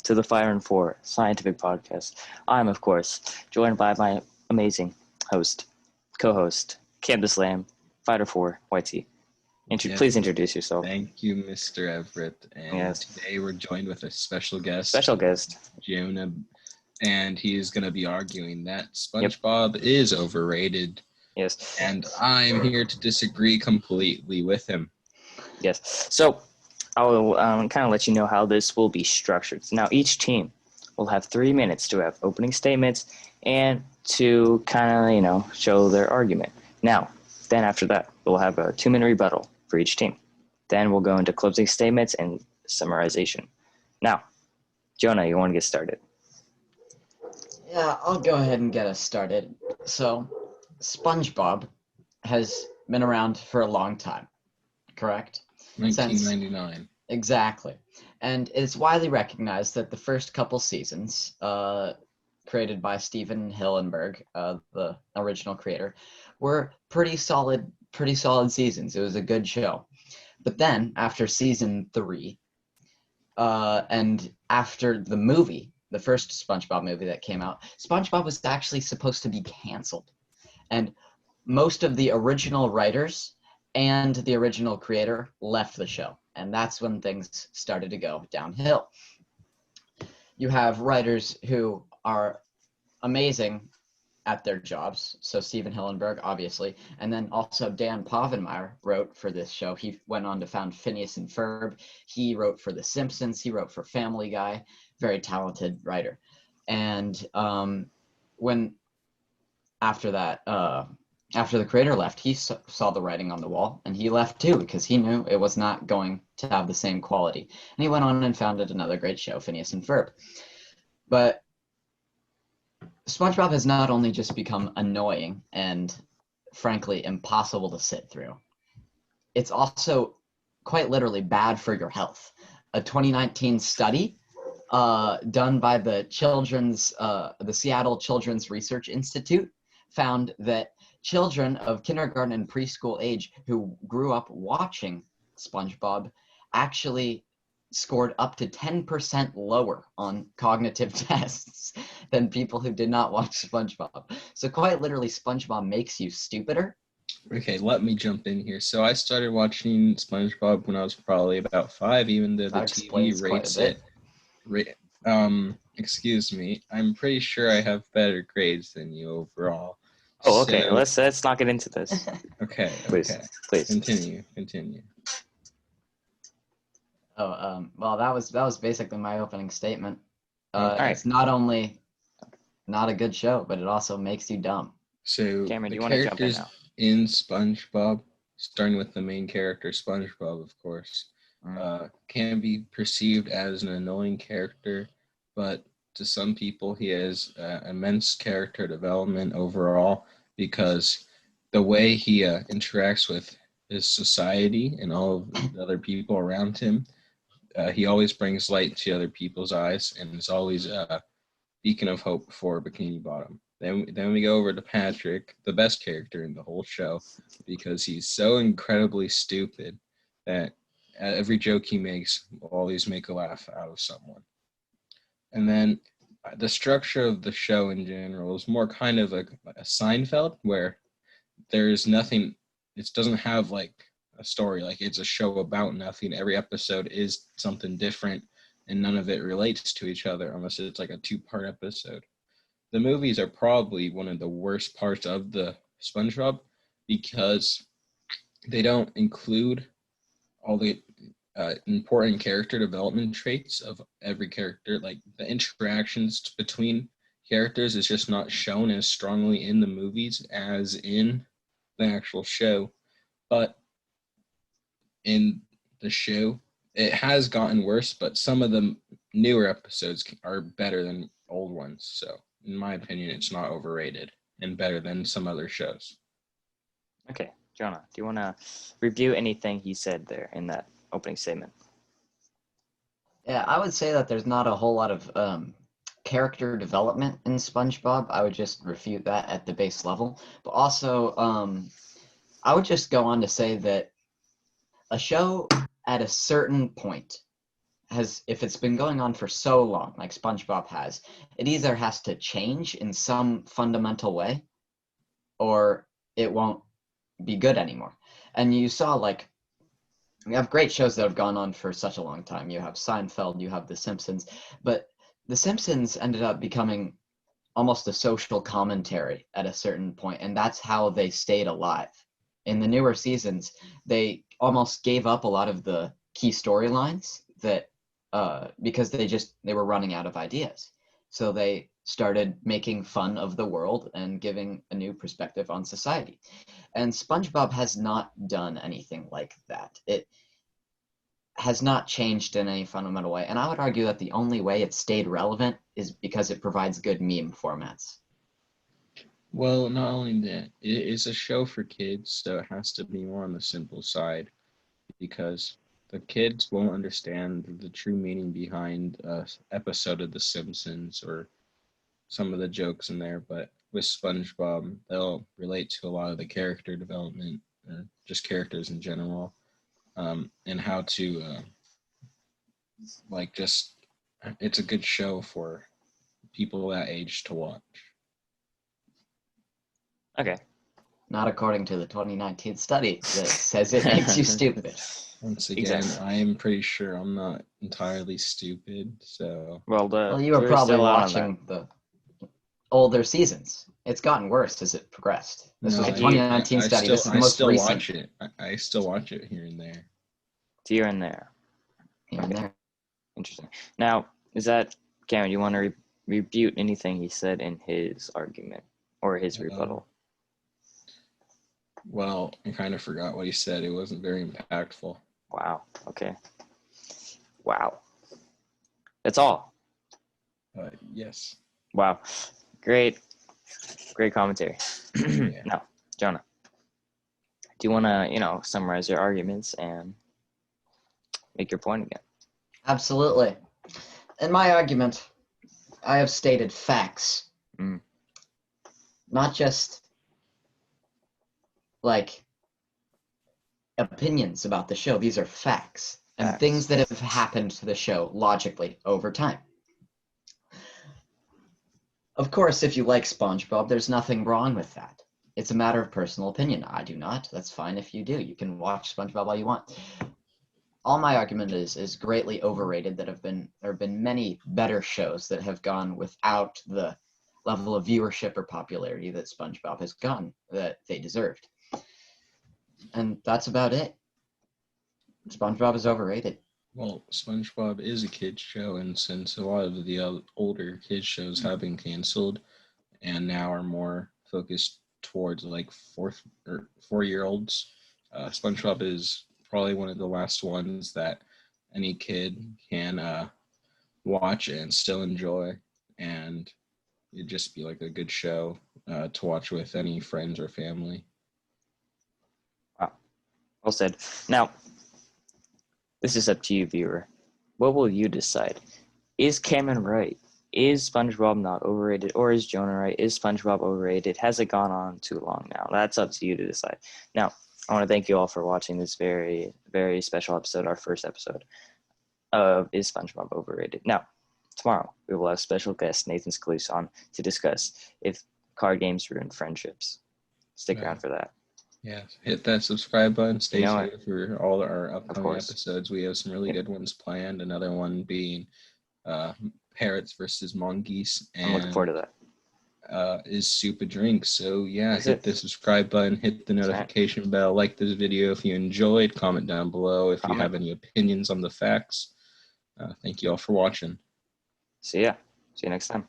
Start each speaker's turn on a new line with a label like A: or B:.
A: to the Fire and Four Scientific Podcast. I'm, of course, joined by my amazing host, co-host, Campus Lamb, Fighter 4, YT.
B: Yes.
A: Please introduce yourself.
B: Thank you, Mr. Everett. And
A: Yes.
B: Today we're joined with a special guest, Jonah, and he is going to be arguing that SpongeBob is overrated.
A: Yes.
B: And I'm here to disagree completely with him.
A: Yes. So I'll kind of let you know how this will be structured. Now, each team will have 3 minutes to have opening statements and to kind of, show their argument. Now, then after that, we'll have a 2-minute rebuttal for each team. Then we'll go into closing statements and summarization. Now, Jonah, you want to get started?
C: Yeah, I'll go ahead and get us started. So, SpongeBob has been around for a long time, correct?
B: 1999.
C: Exactly. And it's widely recognized that the first couple seasons, created by Steven Hillenburg, the original creator, were pretty solid seasons. It was a good show. But then, after season 3, and after the movie, the first SpongeBob movie that came out, SpongeBob was actually supposed to be canceled. And most of the original writers and the original creator left the show. And that's when things started to go downhill. You have writers who are amazing at their jobs. So Steven Hillenburg, obviously. And then also Dan Povenmire wrote for this show. He went on to found Phineas and Ferb. He wrote for The Simpsons. He wrote for Family Guy. Very talented writer. And after the creator left, he saw the writing on the wall, and he left too because he knew it was not going to have the same quality. And he went on and founded another great show, Phineas and Ferb. But SpongeBob has not only just become annoying and, frankly, impossible to sit through, it's also quite literally bad for your health. A 2019 study done by the Seattle Children's Research Institute found that children of kindergarten and preschool age who grew up watching SpongeBob actually scored up to 10% lower on cognitive tests than people who did not watch SpongeBob. So quite literally, SpongeBob makes you stupider.
B: Okay, let me jump in here. So I started watching SpongeBob when I was probably about 5, even though the TV rates it. Excuse me. I'm pretty sure I have better grades than you overall.
A: Oh, okay. So, let's not get into this.
B: Okay.
A: Please.
B: Continue.
C: Oh, well, that was basically my opening statement.
A: Right.
C: It's not only not a good show, but it also makes you dumb.
B: So
A: Cameron, do
B: the
A: you want to jump in
B: characters
A: now?
B: in SpongeBob, starting with the main character, SpongeBob, of course, can be perceived as an annoying character, but to some people, he has immense character development overall because the way he interacts with his society and all of the other people around him, he always brings light to other people's eyes and is always a beacon of hope for Bikini Bottom. Then we go over to Patrick, the best character in the whole show, because he's so incredibly stupid that every joke he makes will always make a laugh out of someone. And then the structure of the show in general is more kind of like a Seinfeld, where there's nothing, it doesn't have like a story, like it's a show about nothing. Every episode is something different, and none of it relates to each other unless it's like a 2-part episode. The movies are probably one of the worst parts of the SpongeBob because they don't include all the important character development traits of every character. Like the interactions between characters is just not shown as strongly in the movies as in the actual show. But in the show, it has gotten worse, but some of the newer episodes are better than old ones. So in my opinion, it's not overrated and better than some other shows.
A: Okay, Jonah, do you want to review anything he said there in that opening statement?
C: Yeah, I would say that there's not a whole lot of character development in SpongeBob. I would just refute that at the base level. But also, I would just go on to say that a show at a certain point if it's been going on for so long, like SpongeBob has, it either has to change in some fundamental way, or it won't be good anymore. And you saw, like, we have great shows that have gone on for such a long time. You have Seinfeld, you have The Simpsons, but The Simpsons ended up becoming almost a social commentary at a certain point, and that's how they stayed alive. In the newer seasons, they almost gave up a lot of the key storylines that because they were running out of ideas. So they started making fun of the world and giving a new perspective on society. And SpongeBob has not done anything like that. It has not changed in any fundamental way. And I would argue that the only way it stayed relevant is because it provides good meme formats.
B: Well, not only that, it is a show for kids, so it has to be more on the simple side because the kids won't understand the true meaning behind an episode of The Simpsons or some of the jokes in there. But with SpongeBob, they'll relate to a lot of the character development or just characters in general, and how to it's a good show for people that age to watch.
A: Okay.
C: Not according to the 2019 study that says it makes you stupid.
B: Once again,
A: Exactly.
B: I am pretty sure I'm not entirely stupid, so
C: Well, you were
A: jury's
C: probably
A: still out on that.
C: watching the older seasons. It's gotten worse as it progressed. This was a 2019 study. This is the most recent.
B: Watch it. I still watch it here and there.
A: Here and there.
C: Here and there.
A: Interesting. Now, is that Cameron? You want to refute anything he said in his argument or his rebuttal?
B: Well, I kind of forgot what he said. It wasn't very impactful.
A: Wow. Okay. Wow. That's all.
B: Yes.
A: Wow. Great commentary.
B: Yeah.
A: Now, Jonah, do you want to, summarize your arguments and make your point again?
C: Absolutely. In my argument, I have stated facts. Not just like opinions about the show. These are facts and things that have happened to the show logically over time. Of course, if you like SpongeBob, there's nothing wrong with that. It's a matter of personal opinion. I do not. That's fine if you do. You can watch SpongeBob all you want. All my argument is greatly overrated. There have been many better shows that have gone without the level of viewership or popularity that SpongeBob has gotten that they deserved. And that's about it. SpongeBob is overrated.
B: Well, SpongeBob is a kids show, and since a lot of the older kids shows have been canceled and now are more focused towards like 4-year-olds, SpongeBob is probably one of the last ones that any kid can watch and still enjoy, and it'd just be like a good show to watch with any friends or family.
A: Wow. Well said. Now, this is up to you, viewer. What will you decide? Is Cameron right? Is SpongeBob not overrated? Or is Jonah right? Is SpongeBob overrated? Has it gone on too long now? That's up to you to decide. Now, I want to thank you all for watching this very, very special episode, our first episode of Is SpongeBob Overrated? Now, tomorrow, we will have special guest Nathan Scalise on to discuss if card games ruin friendships. Stick around for that.
B: Yeah, hit that subscribe button. Stay tuned for all our upcoming episodes. We have some really good ones planned. Another one being parrots versus monkeys. And
A: I'm looking forward to
B: that. Is soup a drink? So yeah, hit the subscribe button, hit the notification bell, like this video if you enjoyed, comment down below if you have any opinions on the facts. Thank you all for watching.
A: See ya. See you next time.